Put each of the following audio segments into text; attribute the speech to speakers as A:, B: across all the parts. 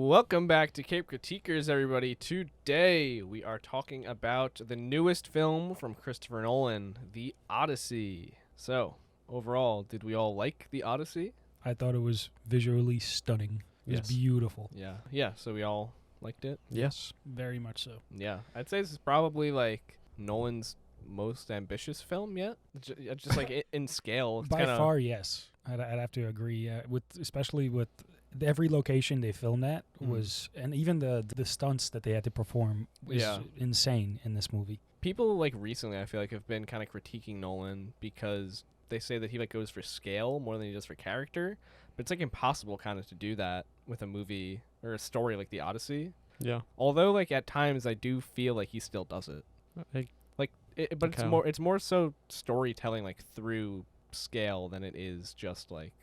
A: Welcome back to Cape Critiquers, everybody. Today we are talking about the newest film from Christopher Nolan, The Odyssey. So, overall, did we all like The Odyssey?
B: I thought it was visually stunning. It was beautiful.
A: Yeah, so we all liked it?
B: Yes, very much so.
A: Yeah, I'd say this is probably, like, Nolan's most ambitious film yet. Just like, in scale. It's
B: By far, yes. I'd have to agree, especially with every location they filmed at was, and even the stunts that they had to perform was insane in this movie.
A: People like recently, I feel like, have been kind of critiquing Nolan because they say that he like goes for scale more than he does for character, but it's like impossible kind of to do that with a movie or a story like The Odyssey.
C: Yeah.
A: Although like at times I do feel like he still does it. But it's more so storytelling like through scale than it is just like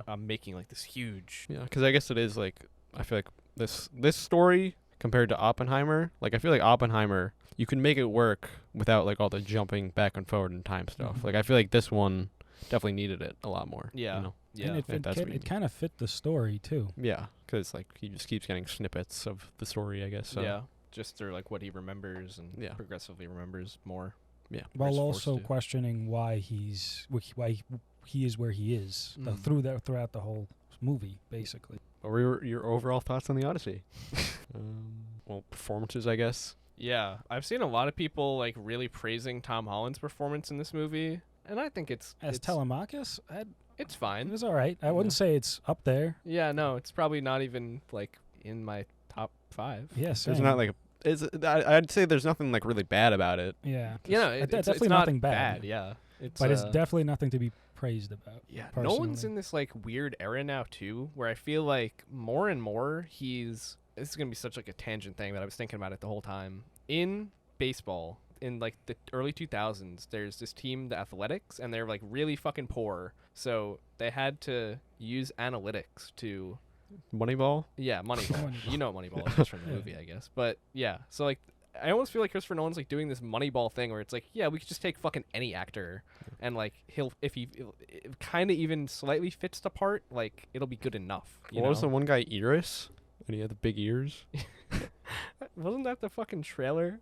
A: I'm making like this huge.
C: Yeah, because I guess it is like I feel like this story compared to Oppenheimer. Like I feel like Oppenheimer, you can make it work without like all the jumping back and forward in time stuff.
B: Mm-hmm.
C: Like I feel like this one definitely needed it a lot more.
A: Yeah.
C: You know?
A: Yeah.
B: And it kind of fit the story too.
C: Yeah, because like he just keeps getting snippets of the story, I guess. So.
A: Yeah. Just through like what he remembers and progressively remembers more.
C: Yeah.
B: While also questioning why he is where he is throughout the whole movie, basically.
C: What were your overall thoughts on The Odyssey? Well, performances, I guess.
A: Yeah, I've seen a lot of people like really praising Tom Holland's performance in this movie, and I think it's
B: Telemachus.
A: It's fine.
B: It was all right. I wouldn't say it's up there.
A: Yeah, no, it's probably not even like in my top 5.
B: Yes,
C: there's not like I'd say there's nothing like really bad about it.
B: Yeah,
A: it's
B: definitely
A: not
B: nothing bad.
A: Yeah,
B: it's definitely nothing to be praised about.
A: Yeah,
B: personally.
A: Nolan's in this like weird era now too, where I feel like more and more this is gonna be such like a tangent thing, but I was thinking about it the whole time. In baseball, in like the early 2000s, there's this team, the Athletics, and they're like really fucking poor, so they had to use analytics to.
C: Moneyball?
A: Yeah, Moneyball. You know what Moneyball is just from the movie, I guess. But yeah, so like I almost feel like Christopher Nolan's like doing this Moneyball thing where it's like, yeah, we could just take fucking any actor and like if he kind of even slightly fits the part, like it'll be good enough.
C: What was the one guy, Iris? And he had the big ears?
A: Wasn't that the fucking trailer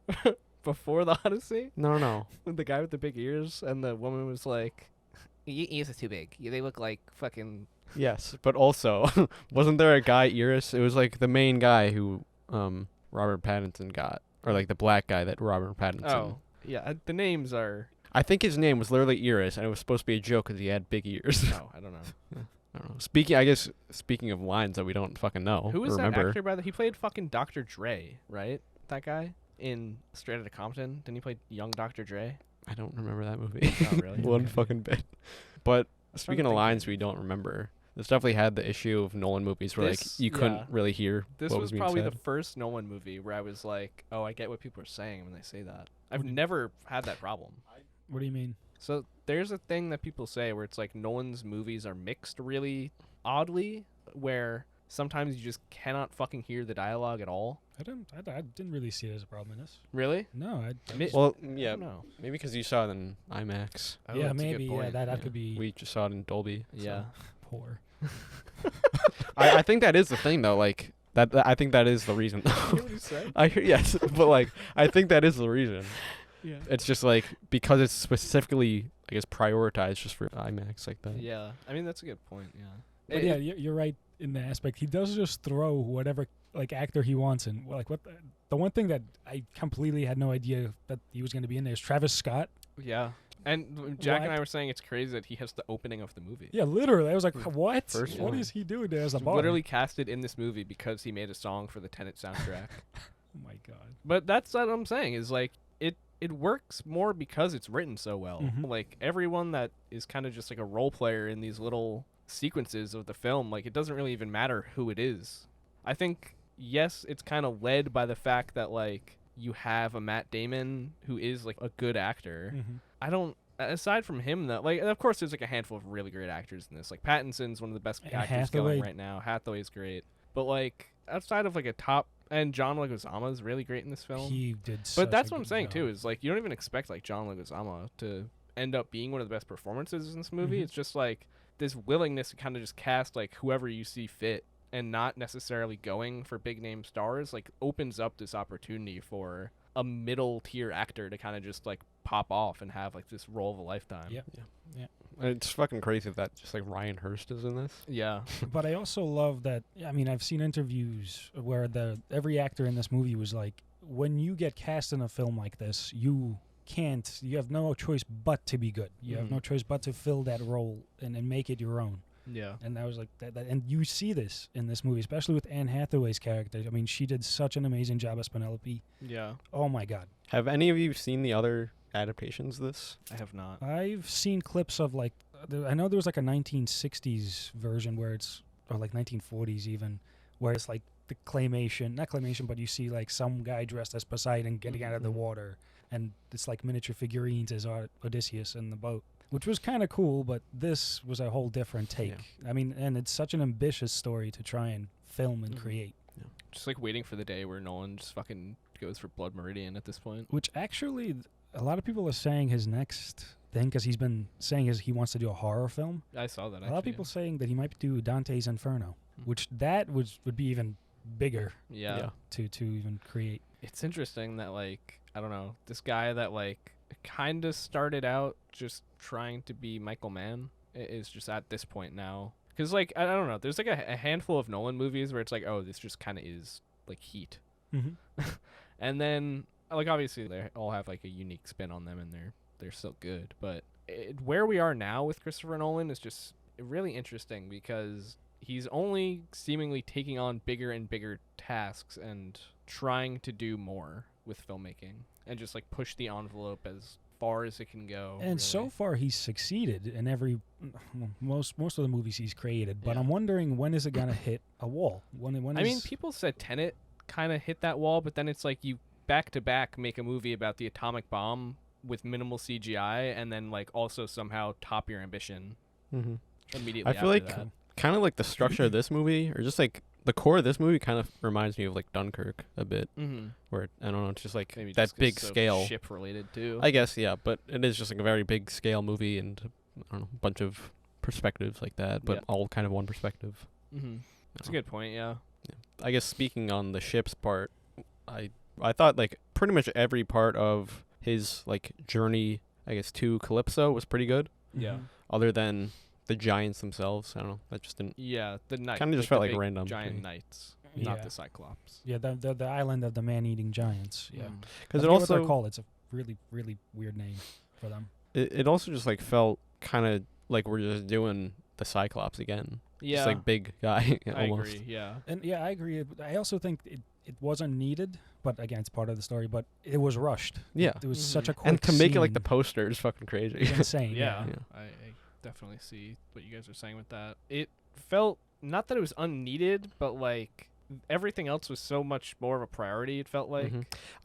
A: before The Odyssey?
C: No.
A: The guy with the big ears and the woman was like, your ears are too big. They look like fucking...
C: Yes, but also, wasn't there a guy, Iris? It was like the main guy who Robert Pattinson got. Or like the black guy that Robert Pattinson.
A: Oh, yeah, the names are...
C: I think his name was literally Iris, and it was supposed to be a joke because he had big ears.
A: No, I don't know.
C: I don't know. Speaking of lines that we don't fucking know.
A: Who was that actor, by the way? He played fucking Dr. Dre, right? That guy? In Straight Outta Compton? Didn't he play young Dr. Dre?
C: I don't remember that movie.
A: Oh, really?
C: One fucking bit. But speaking of lines we don't remember, this definitely had the issue of Nolan movies where like you couldn't really hear
A: this
C: what
A: was
C: being
A: probably
C: said.
A: The first Nolan movie where I was like, oh, I get what people are saying when they say that. I've never had that problem.
B: What do you mean?
A: So there's a thing that people say where it's like Nolan's movies are mixed really oddly, where sometimes you just cannot fucking hear the dialogue at all.
B: I didn't really see it as a problem in this.
A: Really?
B: No,
C: yeah,
A: no.
C: Maybe because you saw it in IMAX.
A: Oh,
B: yeah, maybe. Yeah, that could be.
C: We just saw it in Dolby.
A: Yeah.
B: So poor.
C: I think that is the thing though. Like that, I think that is the reason.
A: You hear what you said?
C: I hear, yes, but like I think that is the reason.
A: Yeah.
C: It's just like because it's specifically, I guess, prioritized just for IMAX like that.
A: Yeah. I mean, that's a good point. Yeah.
B: But yeah, you're right in the aspect. He does just throw whatever like actor he wants in. Like the one thing that I completely had no idea that he was going to be in there is Travis Scott.
A: Yeah. And Jack and I were saying it's crazy that he has the opening of the movie.
B: Yeah, literally. I was like, what?
C: First
B: What
C: one.
B: is he doing there as a
A: He's
B: bar?
A: literally casted in this movie because he made a song for the Tenet soundtrack.
B: Oh my god.
A: But that's what I'm saying is like it works more because it's written so well.
B: Mm-hmm.
A: Like everyone that is kind of just like a role player in these little sequences of the film, like it doesn't really even matter who it is. I think yes, it's kind of led by the fact that like you have a Matt Damon who is like a good actor.
B: Mm-hmm.
A: Aside from him though, like of course there's like a handful of really great actors in this. Like Pattinson's one of the best actors going right now. Hathaway's great. But like outside of like a top, and John Leguizamo is really great in this film.
B: He did.
A: But that's what I'm saying too, is like you don't even expect like John Leguizamo to end up being one of the best performances in this movie.
B: Mm-hmm.
A: It's just like this willingness to kind of just cast like whoever you see fit and not necessarily going for big name stars, like opens up this opportunity for a middle tier actor to kind of just like pop off and have like this role of a lifetime.
B: Yep.
C: Yeah. It's fucking crazy that just like Ryan Hurst is in this.
A: Yeah.
B: But I also love that. I mean, I've seen interviews where every actor in this movie was like, when you get cast in a film like this, you have no choice but to be good. You have no choice but to fill that role and make it your own.
A: Yeah.
B: And I was like, and you see this in this movie, especially with Anne Hathaway's character. I mean, she did such an amazing job as Penelope.
A: Yeah.
B: Oh my God.
C: Have any of you seen the other adaptations of this?
A: I have not.
B: I've seen clips of like, I know there was like a 1960s version where it's, or like 1940s even, where it's like the not claymation, but you see like some guy dressed as Poseidon getting out of the water, and it's like miniature figurines as Odysseus in the boat, which was kind of cool, but this was a whole different take. Yeah. I mean, and it's such an ambitious story to try and film and create.
C: Yeah.
A: Just like waiting for the day where Nolan just fucking goes for Blood Meridian at this point.
B: Which actually, a lot of people are saying his next thing, because he's been saying he wants to do a horror film.
A: I saw that.
B: A lot of people saying that he might do Dante's Inferno, which that would be even bigger.
A: Yeah.
B: To even create.
A: It's interesting that like, I don't know, this guy that like kind of started out just trying to be Michael Mann is just at this point now. Because like, I don't know, there's like a handful of Nolan movies where it's like, oh, this just kind of is like Heat.
B: Mm-hmm.
A: And then like obviously they all have like a unique spin on them and they're still good, but where we are now with Christopher Nolan is just really interesting because he's only seemingly taking on bigger and bigger tasks and trying to do more with filmmaking and just like push the envelope as far as it can go.
B: And so far he's succeeded in most of the movies he's created, but I'm wondering, when is it gonna hit a wall? I
A: mean, people said Tenet kind of hit that wall, but then it's like you back to back make a movie about the atomic bomb with minimal CGI and then like also somehow top your ambition immediately.
C: I feel like kind of like the structure of this movie, or just like the core of this movie, kind of reminds me of like Dunkirk a bit, where I don't know, it's just like maybe that just big scale,
A: ship related too.
C: I guess, yeah, but it is just like a very big scale movie, and I don't know, a bunch of perspectives like that, but all kind of one perspective.
A: That's a good point. Yeah.
C: I guess speaking on the ships part, I thought like pretty much every part of his like journey, I guess, to Calypso was pretty good.
A: Yeah.
C: Other than the giants themselves, I don't know. That just didn't.
A: Yeah, the knight
C: kind of just felt like random.
A: Giant knights, not the Cyclops.
B: Yeah, the island of the man-eating giants. Yeah,
C: because it also
B: what they're called. It's a really really weird name for them.
C: It also just like felt kind of like we're just doing the Cyclops again.
A: Yeah,
C: just like big guy.
A: I
C: almost.
A: agree. Yeah,
B: and I agree. I also think it wasn't needed, but again, it's part of the story. But it was rushed.
C: Yeah,
B: it was such a quick
C: and to make it like
B: scene.
C: the poster is fucking crazy.
B: It's insane.
A: Yeah. I definitely see what you guys are saying with that. It felt not that it was unneeded, but like everything else was so much more of a priority. It felt like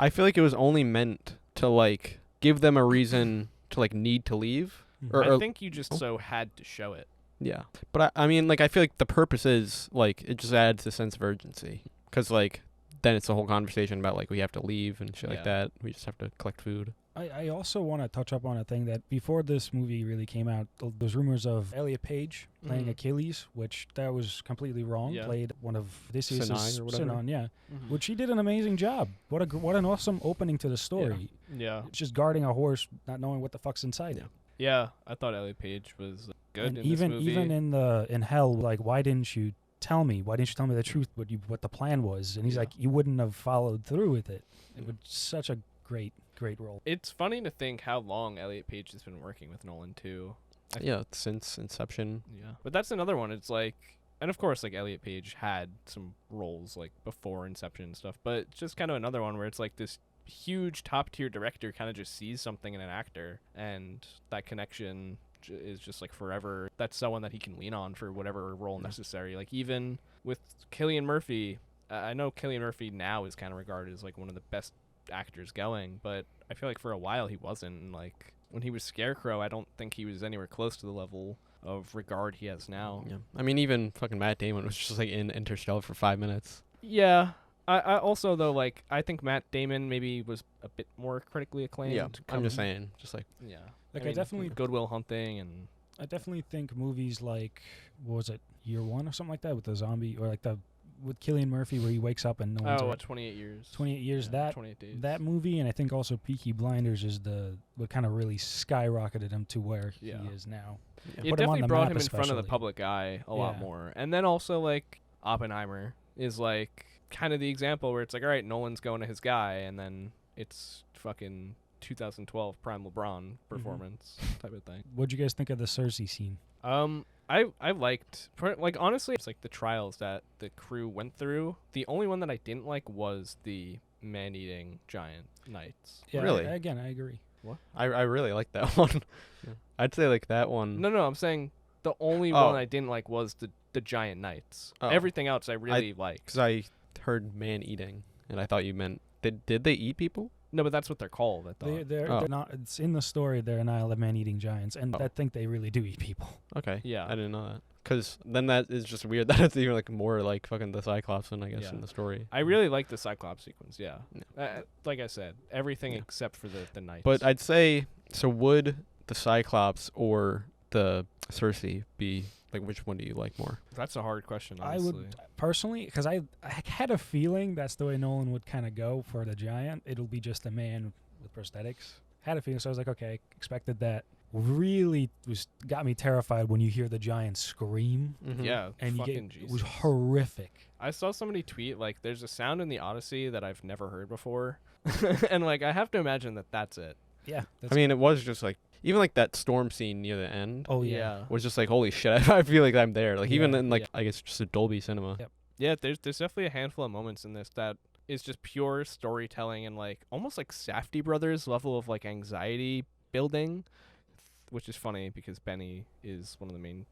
C: I feel like it was only meant to like give them a reason to like need to leave.
A: I think you just so had to show it.
C: Yeah, but I mean, like, I feel like the purpose is like it just adds a sense of urgency, because like then it's a whole conversation about like we have to leave and shit like that. We just have to collect food.
B: I also want to touch up on a thing that before this movie really came out, there's rumors of Elliot Page playing Achilles, which that was completely wrong. Played one of Odysseus' Sinon, which he did an amazing job. What an awesome opening to the story.
A: Yeah.
B: It's just guarding a horse, not knowing what the fuck's inside it.
A: Yeah, I thought Elliot Page was good
B: and
A: in this movie.
B: Even in hell, like, why didn't you tell me? Why didn't you tell me the truth? What the plan was? And he's like, you wouldn't have followed through with it. It was such a great role.
A: It's funny to think how long Elliot Page has been working with Nolan too.
C: Since Inception.
A: Yeah, but that's another one. It's like, and of course, like Elliot Page had some roles like before Inception and stuff, but it's just kind of another one where it's like this huge top tier director kind of just sees something in an actor, and that connection is just like forever. That's someone that he can lean on for whatever role necessary. Like even with Cillian Murphy, I know Cillian Murphy now is kind of regarded as like one of the best actors going, but I feel like for a while he wasn't. And like when he was Scarecrow, I don't think he was anywhere close to the level of regard he has now.
C: Yeah, I mean, even fucking Matt Damon was just like in Interstellar for 5 minutes.
A: Yeah. I also, though, like, I think Matt Damon maybe was a bit more critically acclaimed.
C: Yeah, I'm just saying, just like...
A: Yeah.
B: Like, I definitely...
A: Good Will Hunting and...
B: I definitely think movies like what was it, year one or something like that with the zombie, or like with Cillian Murphy where he wakes up and no one's around.
A: 28 years.
B: 28 years.
A: Yeah, 28 days.
B: That movie, and I think also Peaky Blinders is what kind of really skyrocketed him to where he is now.
A: It
B: Put him on
A: definitely
B: the
A: brought
B: map
A: him in front of the
B: especially.
A: public eye a lot
B: Yeah.
A: more. And then also, like, Oppenheimer is, like, kind of the example where it's like, all right, Nolan's going to his guy, and then it's fucking 2012 Prime LeBron performance type of thing.
B: What'd you guys think of the Circe scene?
A: I liked, like, honestly, it's like the trials that the crew went through. The only one that I didn't like was the man-eating giant knights.
B: Yeah,
C: Really?
B: Again, I agree.
C: I really like that one. I'd say like that one.
A: No, I'm saying the only one I didn't like was the giant knights.
C: Oh.
A: Everything else I really liked.
C: Because I heard man eating, and I thought you meant did they eat people?
A: No, but that's what they're called, I thought.
B: They're not. It's in the story. They're an isle of man-eating giants, and I think they really do eat people.
C: Okay.
A: Yeah.
C: I didn't know that. Because then that is just weird that it's even like more like fucking the Cyclops than I guess in the story.
A: I really like the Cyclops sequence, like I said, everything except for the knights.
C: But I'd say, so would the Cyclops or the Circe be, like, which one do you like more?
A: That's a hard question,
B: I
A: honestly.
B: would personally, because I had a feeling that's the way Nolan would kind of go for the giant. It'll be just a man with prosthetics. Had a feeling, so I was like, okay, expected that. Really got me terrified when you hear the giant scream.
C: Mm-hmm.
A: Yeah,
B: And
A: fucking
B: it was
A: Jesus.
B: horrific.
A: I saw somebody tweet, like, there's a sound in the Odyssey that I've never heard before. And, like, I have to imagine that that's it.
B: Yeah.
C: I mean, it was just like, even like that storm scene near the end
B: Oh yeah.
C: was just like, holy shit, I feel like I'm there. Like, even
B: Yeah.
C: in like, I guess just a Dolby Cinema.
B: Yep.
A: Yeah, there's definitely a handful of moments in this that is just pure storytelling and, like, almost like Safdie Brothers level of, like, anxiety building, which is funny because Benny is one of the main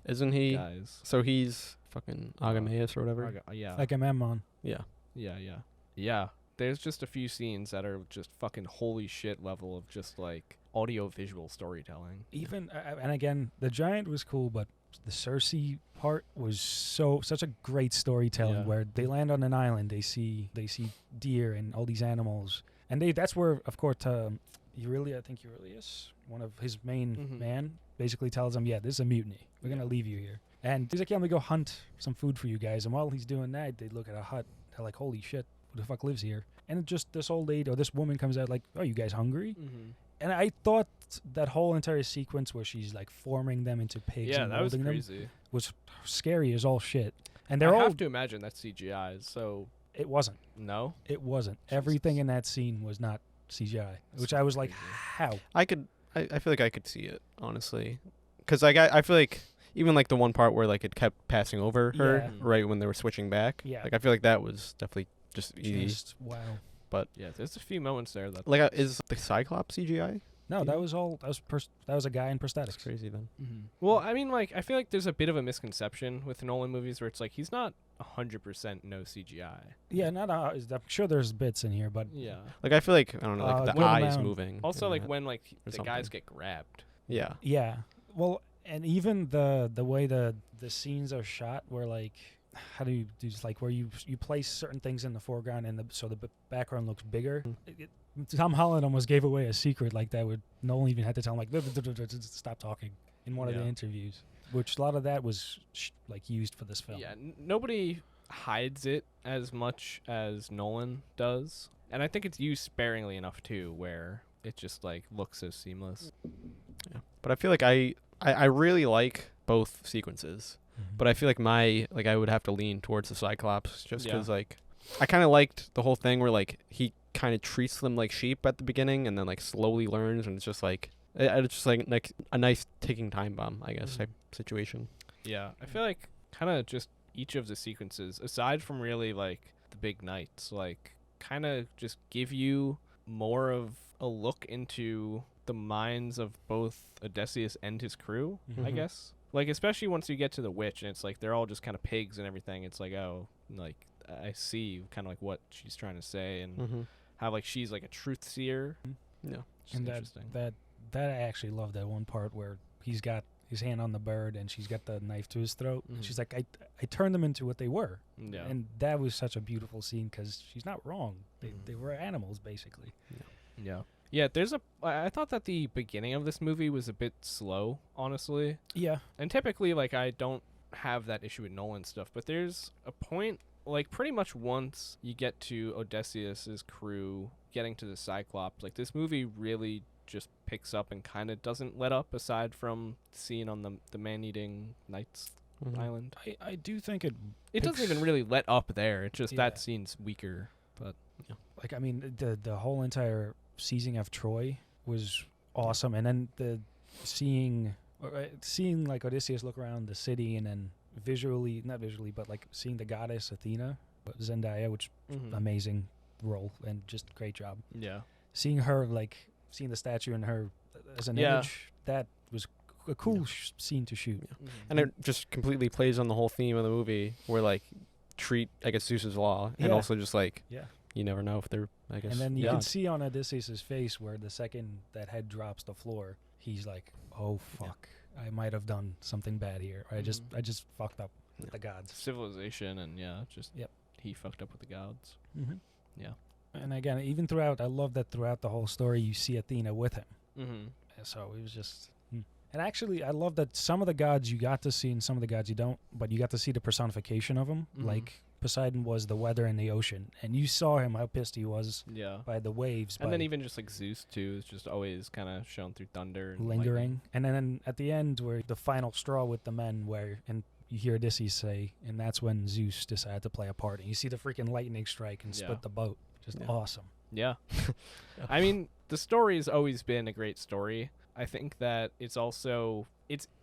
C: Isn't he?
A: guys.
C: So he's fucking Agamaeus or whatever.
A: Yeah.
B: Like a Memnon.
C: Yeah.
A: Yeah. There's just a few scenes that are just fucking holy shit level of just, like, audio-visual storytelling.
B: Even and again, the giant was cool, but the Circe part was such a great storytelling.
A: Yeah.
B: Where they land on an island, they see deer and all these animals, and that's where, of course, Eurylius, one of his main man, basically tells him, yeah, this is a mutiny. We're gonna leave you here. And he's like, yeah, I'm gonna go hunt some food for you guys. And while he's doing that, they look at a hut. They're like, holy shit, who the fuck lives here? And just this old lady or this woman comes out like, oh, you guys hungry? And I thought that whole entire sequence where she's like forming them into pigs
A: Yeah,
B: and
A: that was
B: molding them
A: crazy.
B: was scary as all shit. And
A: I
B: they're all.
A: have to imagine that's CGI, so
B: It wasn't.
A: no.
B: It wasn't.
A: Jesus.
B: Everything in that scene was not CGI,
A: That's
B: which I was like,
A: crazy.
B: how?
C: I feel like I could see it, honestly. Because like, I feel like even like the one part where like it kept passing over her
B: Yeah.
C: right when they were switching back.
B: Yeah.
C: Like I feel like that was definitely just easy.
B: Just wow.
A: Yeah, there's a few moments there that
C: Like is the Cyclops CGI?
B: No, that was all. That was a guy in
C: That's
B: prosthetics.
C: crazy then.
A: Well, I mean, like, I feel like there's a bit of a misconception with Nolan movies where it's like he's not 100% no CGI.
B: Yeah, not. I'm sure there's bits in here, but
A: Yeah.
C: Like I feel like I don't know, like the
B: Will
C: eyes
B: Mount.
C: moving.
A: Also,
C: and
A: like
C: that.
A: when like
C: or
A: the guys
C: something.
A: get grabbed.
C: Yeah.
B: yeah. Well, and even the way the scenes are shot, where like, how do you do this, like where you place certain things in the foreground and so the background looks bigger. Tom Holland almost gave away a secret like that. Would Nolan even had to tell him like stop talking in one of the
A: Yeah.
B: interviews, which a lot of that was like used for this film.
A: Yeah, nobody hides it as much as Nolan does, and I think it's used sparingly enough too, where it just like looks so seamless.
C: Yeah. But I feel like I really like both sequences. But I feel like I would have to lean towards the Cyclops just
A: Yeah.
C: because, like, I kind of liked the whole thing where, like, he kind of treats them like sheep at the beginning and then, like, slowly learns. And it's just, like, it's just, like a nice ticking time bomb, I guess, type situation.
A: Yeah, I feel like kind of just each of the sequences, aside from really, like, the big nights, like, kind of just give you more of a look into the minds of both Odysseus and his crew, I
C: Mhm.
A: guess. Like, especially once you get to the witch and it's like they're all just kind of pigs and everything. It's like, oh, like, I see kind of like what she's trying to say and how, like, she's like a truth seer.
C: Yeah.
A: Which is
B: And
A: interesting.
B: that I actually love that one part where he's got his hand on the bird and she's got the knife to his throat.
A: Mhm.
B: She's like, I turned them into what they were.
A: Yeah.
B: And that was such a beautiful scene because she's not wrong.
A: Mhm.
B: They were animals, basically.
A: Yeah. Yeah, I thought that the beginning of this movie was a bit slow, honestly.
B: Yeah.
A: And typically, like, I don't have that issue with Nolan stuff, but there's a point, like pretty much once you get to Odysseus's crew getting to the Cyclops, like this movie really just picks up and kind of doesn't let up, aside from the scene on the man-eating knights island.
B: I do think it
A: doesn't even really let up there. It's just
B: Yeah.
A: that scene's weaker. But
B: like, I mean, the whole entire seizing of Troy was awesome, and then the seeing like Odysseus look around the city, and then not visually, but like seeing the goddess Athena, Zendaya, which amazing role and just great job.
A: Yeah.
B: Seeing her, like seeing the statue and her as an image, that was a cool scene to shoot.
C: Yeah. And it just completely plays on the whole theme of the movie, where like treat, I guess, Zeus's law, and also just like you never know if they're, I guess.
B: And then you can see on Odysseus's face where the second that head drops the floor, he's like, "Oh fuck, I might have done something bad here. Or I just fucked up with the gods."
A: Civilization, and he fucked up with the gods.
B: Mm-hmm.
A: Yeah.
B: And again, even throughout, I love that throughout the whole story, you see Athena with him.
A: Mm-hmm.
B: So it was just. And actually, I love that some of the gods you got to see and some of the gods you don't, but you got to see the personification of them.
A: Mm-hmm.
B: Like Poseidon was the weather in the ocean, and you saw him how pissed he was by the waves.
A: And then even just like Zeus too is just always kind of shown through thunder and
B: lingering.
A: lightning.
B: And then at the end, where the final straw with the men, and you hear Odysseus say, and that's when Zeus decided to play a part. And you see the freaking lightning strike and split the boat. Just awesome.
A: Yeah. I mean, the story's always been a great story. I think that it's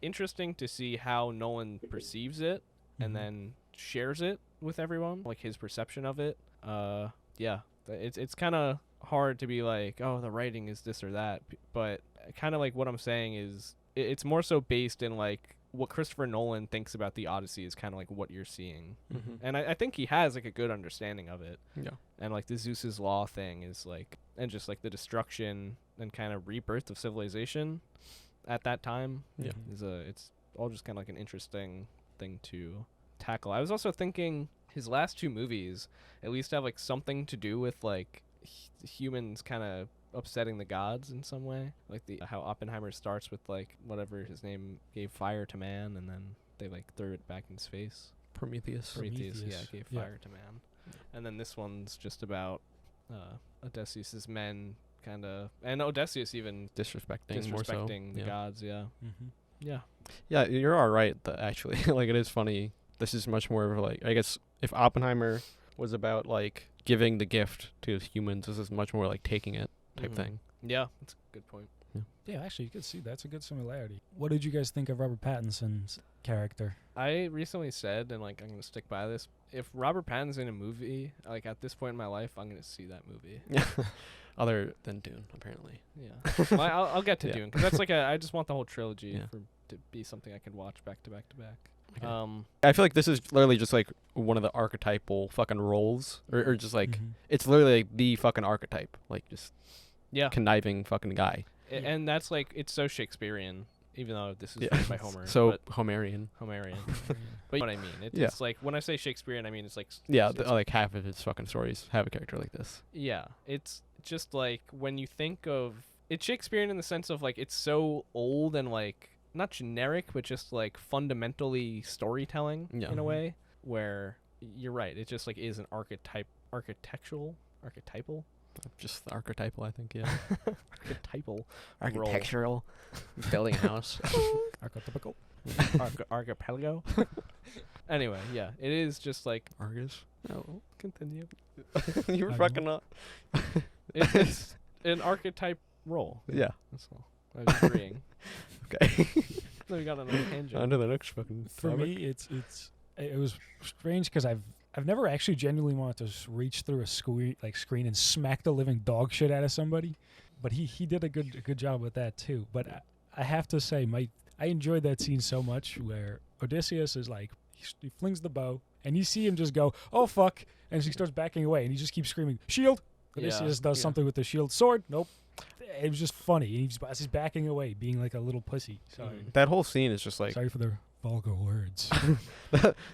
A: interesting to see how Nolan perceives it and then shares it with everyone, like his perception of it. It's kind of hard to be like, oh, the writing is this or that, but kind of like what I'm saying is it's more so based in like what Christopher Nolan thinks about the Odyssey is kind of like what you're seeing.
C: Mm-hmm.
A: And I think he has like a good understanding of it.
C: Yeah.
A: And like the Zeus's law thing is like, and just like the destruction and kind of rebirth of civilization at that time it's all just kind of like an interesting thing to tackle. I was also thinking his last two movies at least have like something to do with like humans kind of upsetting the gods in some way, like how Oppenheimer starts with like whatever his name gave fire to man, and then they like threw it back in his face.
C: Prometheus
A: gave fire to man. And then this one's just about Odysseus's men kind of, and Odysseus even
C: disrespecting more so.
A: the gods.
C: Yeah, you're all right. Actually, like, it is funny. This is much more of like, I guess if Oppenheimer was about like giving the gift to humans, this is much more like taking it type thing.
A: Yeah, that's a good point.
B: Yeah, actually, you could see that's a good similarity. What did you guys think of Robert Pattinson's character?
A: I recently said, and like I'm gonna stick by this, if Robert Pattinson's in a movie, like at this point in my life, I'm gonna see that movie.
C: Other than Dune, apparently.
A: Yeah. Well, I'll get to Dune, because that's like I just want the whole trilogy to be something I can watch back to back to back.
C: Okay. I feel like this is literally just like one of the archetypal fucking roles, or just like it's literally like the fucking archetype, like just conniving fucking guy.
A: And that's like, it's so Shakespearean, even though this is written by Homer.
C: So Homerian.
A: But you know what I mean. It's like, when I say Shakespearean, I mean it's like
C: like half of his fucking stories have a character like this.
A: Yeah, it's just like when you think of it's Shakespearean in the sense of like it's so old and like not generic, but just like fundamentally storytelling in a way where you're right. It just like is an archetypal.
C: Just the archetypal, I think. Yeah.
A: Architectural.
C: Building a house.
B: Archetypical.
A: Archipelago. Anyway, yeah, it is just like
C: Argus.
A: Oh, continue.
C: You were fucking up.
A: It's an archetype role.
C: Yeah.
A: That's all. I was agreeing.
C: Okay.
A: Then we got on a tangent.
C: On to the next fucking
B: For me, it was strange because I've never actually genuinely wanted to reach through a screen and smack the living dog shit out of somebody, but he did a good job with that too. But I have to say, I enjoyed that scene so much where Odysseus is like he flings the bow and you see him just go, oh fuck, and he starts backing away and he just keeps screaming shield. Odysseus does something with the shield, sword, nope. It was just funny. He's backing away, being like a little pussy. Sorry.
C: That whole scene is just like,
B: sorry for the vulgar words.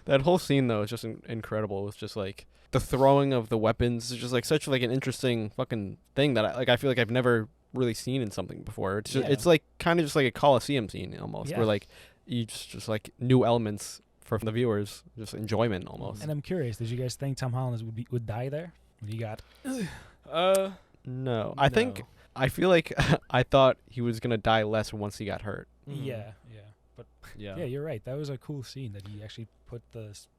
C: that whole scene though is just incredible. It's just like the throwing of the weapons is just like such like an interesting fucking thing that I feel like I've never really seen in something before. It's just it's like kind of just like a Colosseum scene almost, where like you just like new elements for the viewers, just enjoyment almost.
B: And I'm curious, did you guys think Tom Holland would die there? What do you got?
C: No, I feel like I thought he was gonna die less once he got hurt.
B: Yeah. But
A: Yeah.
B: yeah, you're right. That was a cool scene that he actually put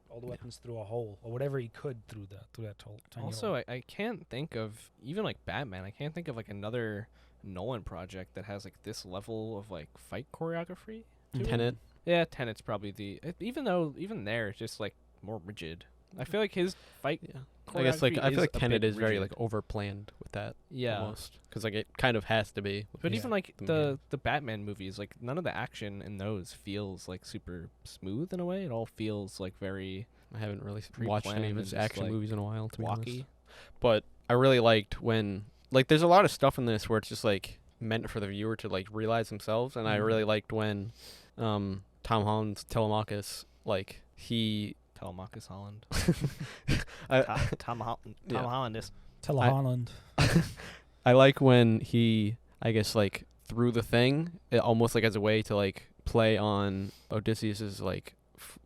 B: all the weapons through a hole or whatever he could through that hole. Tiny
A: Also,
B: hole.
A: I can't think of, even like Batman, I can't think of like another Nolan project that has like this level of like fight choreography. to it.
C: Tenet.
A: Yeah, Tenet's probably even there it's just like more rigid. I feel like his fight.
C: Yeah. I guess like
A: choreography
C: I feel like
A: a
C: Tenet
A: bit
C: is very
A: rigid.
C: like overplanned with that.
A: Yeah.
C: Almost because like it kind of has to be.
A: But
B: Yeah.
A: even like
C: The
A: the Batman movies, like none of the action in those feels like super smooth in a way. It all feels like very
C: I haven't really watched any of
A: pre-planned
C: his
A: and just,
C: action
A: like,
C: movies in a while, to be honest.
A: blocky.
C: But I really liked when like there's a lot of stuff in this where it's just like meant for the viewer to like realize themselves, and I really liked when Tom Holland's Telemachus, like he
A: Telemachus Holland.
C: Tom
A: Tom Holland is.
B: Holland.
C: I like when he, I guess, like threw the thing, almost like as a way to like play on Odysseus's like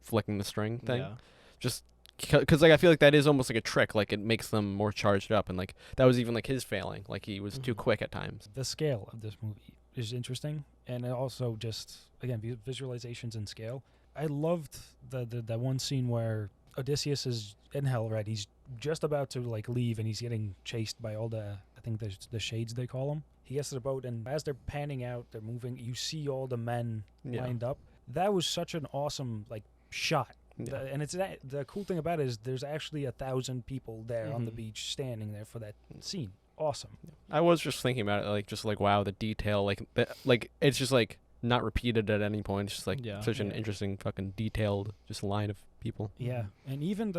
C: flicking the string thing.
A: Yeah.
C: Just because like I feel like that is almost like a trick. Like it makes them more charged up, and like that was even like his failing. Like he was too quick at times.
B: The scale of this movie is interesting, and it also just again visualizations and scale. I loved that one scene where Odysseus is in hell, right? He's just about to like leave, and he's getting chased by all I think the shades they call them. He gets to the boat, and as they're panning out, they're moving. You see all the men lined up. That was such an awesome like shot.
C: Yeah.
B: And it's the cool thing about it is there's actually 1,000 people there on the beach standing there for that scene. Awesome.
C: I was just thinking about it, like just like wow, the detail, like it's just like not repeated at any point. It's just like such an interesting fucking detailed just line of people.
B: Yeah, and even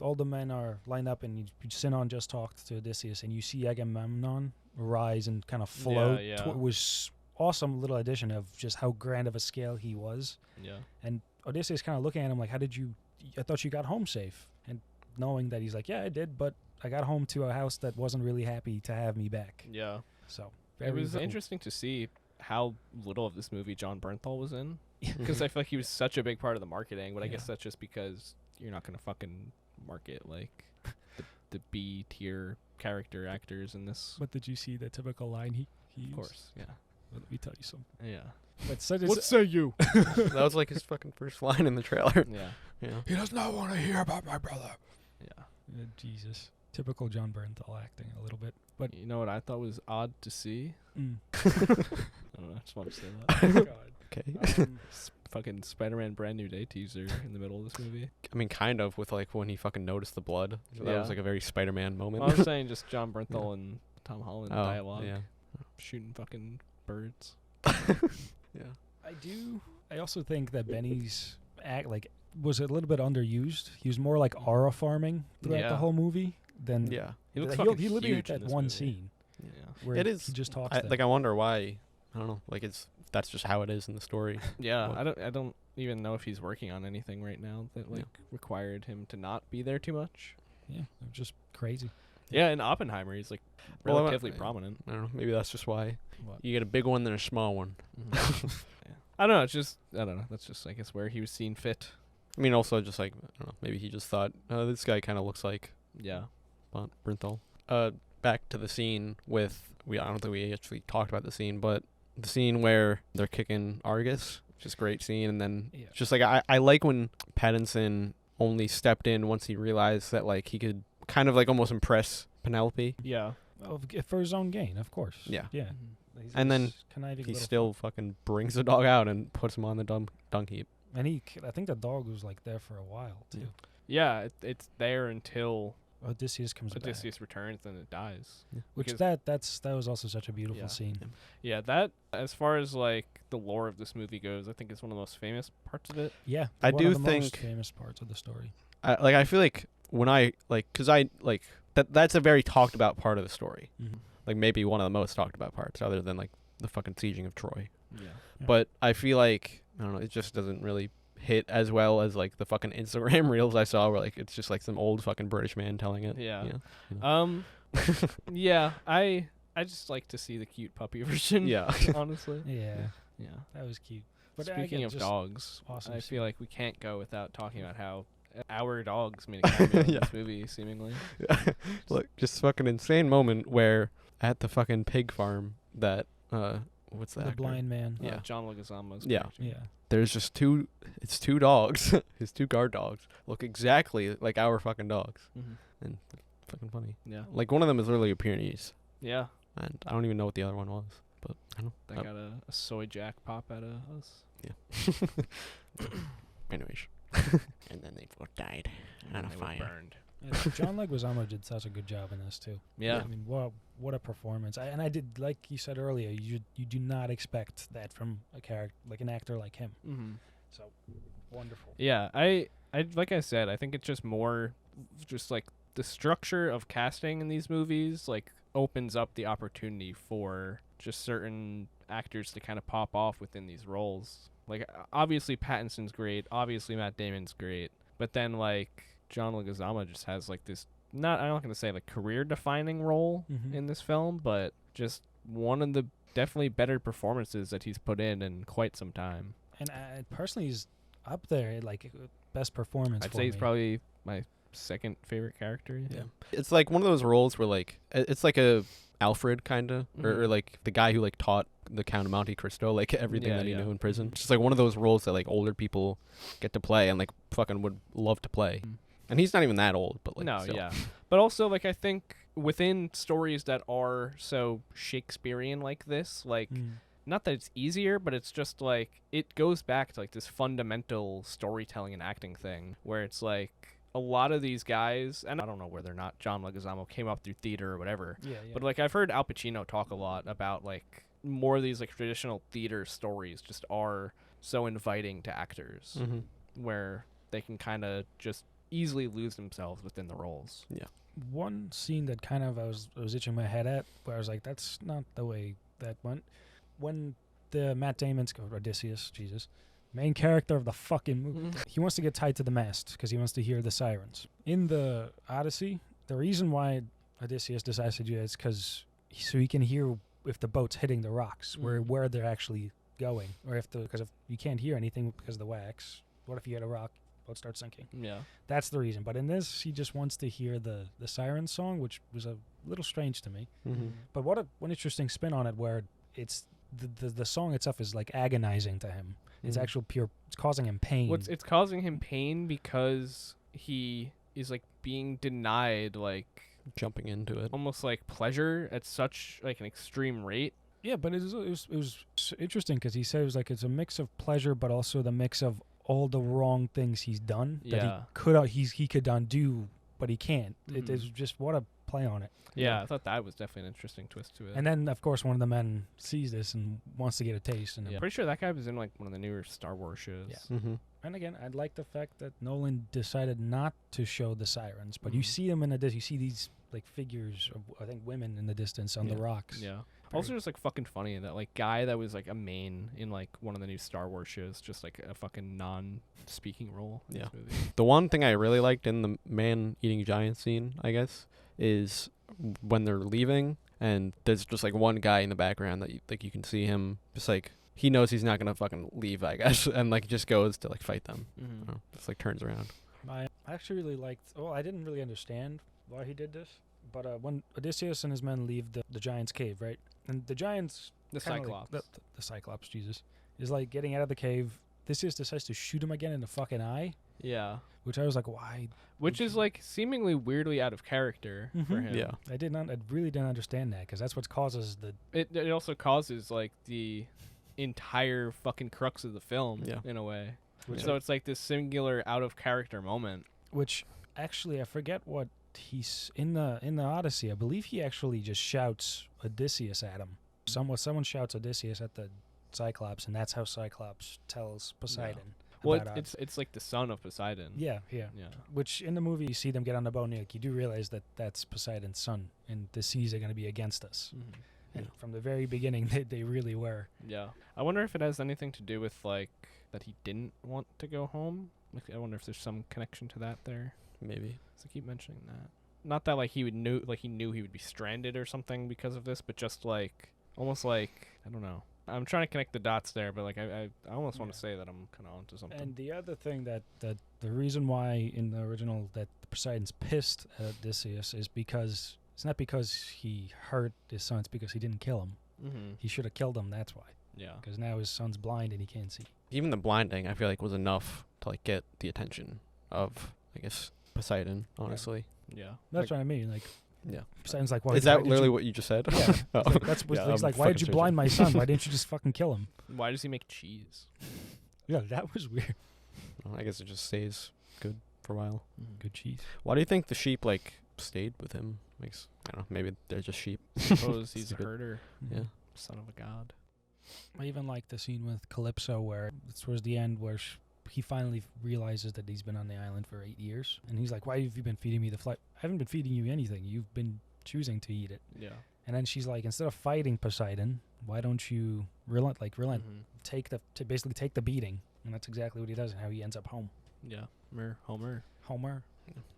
B: all the men are lined up, and Sinon just talked to Odysseus, and you see Agamemnon rise and kind of float.
A: Yeah.
B: It was awesome little addition of just how grand of a scale he was.
A: Yeah.
B: And Odysseus kind of looking at him like, I thought you got home safe. And knowing that he's like, yeah, I did, but I got home to a house that wasn't really happy to have me back.
A: Yeah.
B: So
A: It was
B: cool.
A: interesting to see how little of this movie John Bernthal was in, because I feel like he was such a big part of the marketing. But I guess that's just because you're not gonna fucking market like the B tier character actors in this.
B: But did you see the typical line he used?
A: Of course, yeah,
B: Let me tell you something.
A: yeah.
B: But such
A: What say you?
C: That was like his fucking first line in the trailer.
A: Yeah,
C: Yeah.
B: He does not want to hear about my brother.
A: yeah.
B: Jesus. Typical John Bernthal acting a little bit. But
A: You know what I thought was odd to see? I don't know. I just want to say that.
B: God.
C: Okay.
A: Fucking Spider-Man Brand New Day teaser in the middle of this movie.
C: I mean, kind of with like when he fucking noticed the blood. So that
A: Yeah.
C: was like a very Spider-Man moment.
A: Well, I was saying just John Bernthal and Tom Holland dialogue,
C: Yeah.
A: shooting fucking birds.
C: Yeah.
B: I also think that Benny's act was a little bit underused. He was more like aura farming throughout the
A: Yeah.
B: whole movie than
C: Yeah.
A: He looks
B: he
A: fucking
B: literally
A: huge
B: had
A: in
B: that
A: this
B: one
A: movie.
B: scene
A: Yeah.
B: where
C: It is.
B: he just talks.
C: I wonder why. I don't know. Like that's just how it is in the story.
A: Yeah,
C: What?
A: I don't even know if he's working on anything right now that required him to not be there too much.
B: Yeah, it was just crazy.
A: Yeah, in Oppenheimer he's like
C: Well,
A: relatively prominent.
C: I don't know. Maybe that's just why
B: What?
C: you get a big one then a small one.
A: Yeah. I don't know. It's just I don't know. That's just I guess where he was seen fit.
C: I mean, also just like I don't know. Maybe he just thought, oh, this guy kind of looks like
A: Yeah.
C: Bernthal. Back to the scene with I don't think we actually talked about the scene, but the scene where they're kicking Argus, just great scene, and then just like I like when Pattinson only stepped in once he realized that like he could kind of like almost impress Penelope.
A: Yeah.
B: For his own gain, of course.
C: Yeah.
B: Yeah.
C: And then
B: conniving
C: He
B: little
C: still fucking brings the dog out and puts him on the dung heap.
B: And I think the dog was like there for a while too.
A: Yeah, it's there until
B: Odysseus comes
A: Odysseus returns, then it dies.
B: back. Which
A: because-
B: that was also such a beautiful scene.
A: Yeah, that as far as like the lore of this movie goes, I think it's one of the most famous parts of it.
B: Yeah,
C: I
B: one
C: do
B: of the most
C: think-
B: famous parts of the story.
C: I feel like when I like, cause I like that's a very talked about part of the story.
B: Mm-hmm.
C: Like maybe one of the most talked about parts, other than like the fucking sieging of Troy.
A: Yeah.
C: But I feel like I don't know, it just doesn't really hit as well as like the fucking Instagram reels I saw, where like it's just like some old fucking British man telling it.
A: Yeah.
C: You know?
A: Yeah, I just like to see the cute puppy version.
C: Yeah.
A: Honestly.
B: Yeah,
A: Yeah.
B: that was cute. But
A: Speaking
B: again,
A: of
B: just
A: dogs,
B: awesome
A: I
B: scene.
A: feel like we can't go without talking about how our dogs made a cameo in
C: Yeah.
A: this movie, seemingly.
C: Look, just fucking insane moment where at the fucking pig farm that what's that?
B: The blind man.
C: Yeah.
A: John Leguizamo's
C: Yeah.
A: character.
B: Yeah.
C: There's just two dogs, his two guard dogs look exactly like our fucking dogs,
A: Mm-hmm.
C: and fucking funny.
A: Yeah.
C: Like one of them is literally a Pyrenees,
A: Yeah.
C: and I don't even know what the other one was, but I don't
A: That
C: know.
A: got a soy jack pop out of us.
C: Anyways. And then they both died on a
A: They were
C: fire.
A: burned.
B: Yeah, John Leguizamo did such a good job in this too.
A: Yeah.
B: I mean, what a performance! I did, like you said earlier, you do not expect that from a character like an actor like him.
A: Mm-hmm.
B: So wonderful.
A: Yeah, I like I said, I think it's just more just like the structure of casting in these movies like opens up the opportunity for just certain actors to kind of pop off within these roles. Like obviously Pattinson's great, obviously Matt Damon's great, but then like John Leguizamo just has like this I'm not going to say like career defining role
B: Mhm.
A: in this film, but just one of the definitely better performances that he's put in quite some time.
B: And personally, he's up there like best performance.
A: I'd
B: for
A: say he's
B: me.
A: probably my second favorite character.
C: Yeah. It's like one of those roles where like it's like a Alfred kind of or
A: Mhm.
C: like the guy who like taught the Count of Monte Cristo like everything
A: Yeah,
C: that he
A: yeah.
C: knew in prison. It's just like one of those roles that like older people get to play and like fucking would love to play.
A: Mm.
C: And he's not even that old, but like
A: No,
C: still.
A: yeah. But also, like, I think within stories that are so Shakespearean like this, like,
B: Mm.
A: not that it's easier, but it's just, like, it goes back to, like, this fundamental storytelling and acting thing where it's, like, a lot of these guys, and I don't know whether or not John Leguizamo came up through theater or whatever,
B: Yeah, yeah.
A: but, like, I've heard Al Pacino talk a lot about, like, more of these, like, traditional theater stories just are so inviting to actors
C: Mm-hmm.
A: where they can kind of just easily lose themselves within the roles.
B: One scene that kind of I was itching my head at, where I was like, that's not the way that went. When the Matt Damon's Odysseus, Jesus, main character of the fucking movie, he wants to get tied to the mast because he wants to hear the sirens. In the Odyssey, the reason why Odysseus decides to do that is because so he can hear if the boat's hitting the rocks, where they're actually going, or because if you can't hear anything because of the wax, what if you hit a rock? Boat starts sinking.
A: Yeah.
B: That's the reason. But in this, he just wants to hear the Sirens Song, which was a little strange to me.
C: Mm-hmm.
B: But what one interesting spin on it, where it's the song itself is like agonizing to him. It's
C: Mhm.
B: actual pure. It's causing him pain.
A: It's causing him pain because he is like being denied like
C: Jumping into it.
A: almost like pleasure at such like an extreme rate.
B: Yeah, but it was interesting because he said it was like it's a mix of pleasure, but also the mix of all the wrong things he's done that
A: Yeah.
B: he could undo, but he can't. It is
A: Mhm.
B: just what a play on it.
A: Yeah, I thought that was definitely an interesting twist to it.
B: And then, of course, one of the men sees this and wants to get a taste. And
A: I'm pretty sure that guy was in like one of the newer Star Wars shows.
B: Yeah.
C: Mm-hmm.
B: And again, I'd like the fact that Nolan decided not to show the sirens, but you
A: Mhm.
B: see them in the you see these like figures of I think women in the distance on the
C: Yeah.
B: rocks.
A: Yeah. Also, just like fucking funny that like guy that was like a main in like one of the new Star Wars shows, just like a fucking non-speaking role. In this movie.
C: The one thing I really liked in the man eating giant scene, I guess, is when they're leaving and there's just like one guy in the background that you can see him just like he knows he's not gonna fucking leave, I guess, and like just goes to like fight them. Just like turns around.
B: I actually really liked. Well, I didn't really understand why he did this, but when Odysseus and his men leave the giant's cave, right, and the giants,
A: The
B: kinda
A: Cyclops.
B: like, the Cyclops, Jesus, is like getting out of the cave. Odysseus decides to shoot him again in the fucking eye,
A: Yeah.
B: which I was like, why?
A: Which is like seemingly weirdly out of character for
B: Mhm.
A: him.
C: Yeah.
B: I really didn't understand that because that's what causes the.
A: It also causes like the entire fucking crux of the film
C: Yeah.
A: in a way.
B: Which
A: So it's like this singular out of character moment.
B: Which actually I forget what he's in the Odyssey. I believe he actually just shouts Odysseus at him. Someone shouts Odysseus at the Cyclops, and that's how Cyclops tells Poseidon.
A: Well,
B: about
A: it's like the son of Poseidon.
B: yeah.
A: Yeah.
B: Which in the movie you see them get on the boat, and like, you do realize that that's Poseidon's son, and the seas are going to be against us. And
C: Yeah.
B: from the very beginning, they really were.
A: Yeah. I wonder if it has anything to do with like that he didn't want to go home. Like I wonder if there's some connection to that there.
C: Maybe.
A: So I keep mentioning that. Not that like he knew he would be stranded or something because of this, but just like almost like I don't know. I'm trying to connect the dots there, but like I almost want
B: Yeah.
A: to say that I'm kind of onto something.
B: And the other thing that the reason why in the original that Poseidon's pissed at Odysseus is because it's not because he hurt his son, it's because he didn't kill him.
A: Mm-hmm.
B: He should have killed him, that's why.
A: Yeah.
B: Because now his son's blind and he can't see.
C: Even the blinding, I feel like, was enough to like get the attention of, I guess, Poseidon. Honestly,
A: Yeah.
B: That's what I mean. Like,
C: yeah.
B: Poseidon's like, why
C: Is
B: why
C: that
B: did
C: literally
B: you,
C: what you just said?
B: Yeah.
C: Oh.
B: It's like, that's what
C: Yeah,
B: he's
C: I'm
B: like, why did
C: fucking
B: you
C: searching.
B: blind my son? Why didn't you just fucking kill him?
A: Why does he make cheese?
B: Yeah, that was weird.
C: Well, I guess it just stays good for a while.
B: Good cheese.
C: Why do you think the sheep like stayed with him? Makes I don't know. Maybe they're just sheep.
A: Suppose he's a
C: Stupid.
A: herder,
C: Yeah.
A: son of a god.
B: I even like the scene with Calypso where it's towards the end where he finally realizes that he's been on the island for 8 years. And he's like, why have you been feeding me the fly? I haven't been feeding you anything. You've been choosing to eat it.
A: Yeah.
B: And then she's like, instead of fighting Poseidon, why don't you relent?
A: Mhm.
B: Basically take the beating. And that's exactly what he does and how he ends up home.
A: Yeah. Homer.
B: Homer.